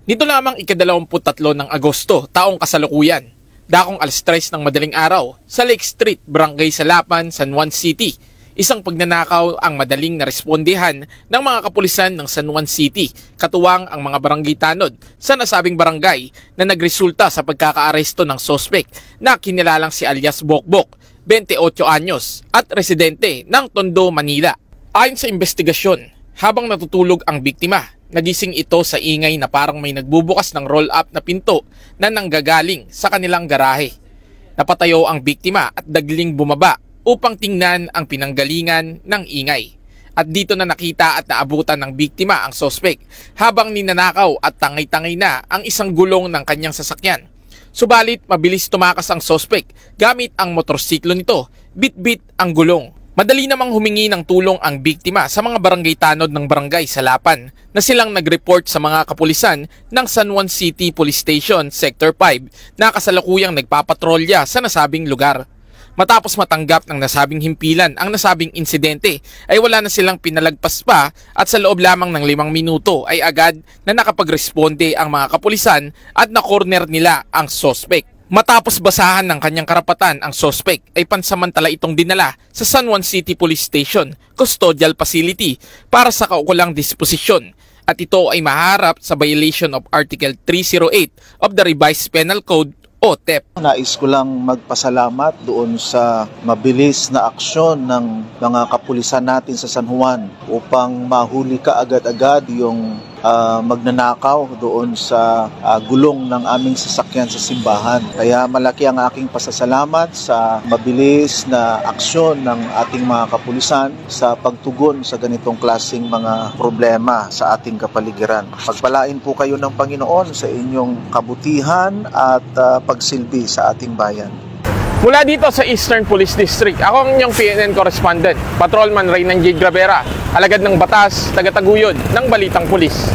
Nito lamang ika-23 ng Agosto, taong kasalukuyan, dakong 3:00 ng madaling araw sa Lake Street, Barangay Salapan, San Juan City. Isang pagnanakaw ang madaling narespondehan ng mga kapulisan ng San Juan City, katuwang ang mga barangay tanod sa nasabing barangay na nagresulta sa pagkakaaresto ng sospek na kinilalang si alias Bokbok, 28 anyos at residente ng Tondo, Manila. Ayon sa investigasyon, habang natutulog ang biktima, nagising ito sa ingay na parang may nagbubukas ng roll-up na pinto na nanggagaling sa kanilang garahe. Napatayo ang biktima at dagling bumaba upang tingnan ang pinanggalingan ng ingay. At dito na nakita at naabutan ng biktima ang sospek habang ninanakaw at tangay-tangay na ang isang gulong ng kanyang sasakyan. Subalit mabilis tumakas ang sospek gamit ang motorsiklo nito, bit-bit ang gulong. Madali namang humingi ng tulong ang biktima sa mga barangay tanod ng Barangay Salapan na silang nag-report sa mga kapulisan ng San Juan City Police Station Sector 5 na kasalukuyang nagpapatrolya sa nasabing lugar. Matapos matanggap ng nasabing himpilan ang nasabing insidente ay wala na silang pinalagpas pa at sa loob lamang ng 5 minuto ay agad na nakapagresponde ang mga kapulisan at na-corner nila ang sospek. Matapos basahan ng kanyang karapatan ang sospek ay pansamantala itong dinala sa San Juan City Police Station Custodial Facility para sa kaukulang disposisyon at ito ay maharap sa violation of Article 308 of the Revised Penal Code o TEP. Nais ko lang magpasalamat doon sa mabilis na aksyon ng mga kapulisan natin sa San Juan upang mahuli ka agad-agad yung magnanakaw doon sa gulong ng aming sasakyan sa simbahan. Kaya malaki ang aking pasasalamat sa mabilis na aksyon ng ating mga kapulisan sa pagtugon sa ganitong klaseng mga problema sa ating kapaligiran. Pagpalain po kayo ng Panginoon sa inyong kabutihan at pagsilbi sa ating bayan. Mula dito sa Eastern Police District, ako ang inyong PNN correspondent, Patrolman Reynan J. Gravera, alagad ng batas, taga-taguyod ng Balitang Pulis.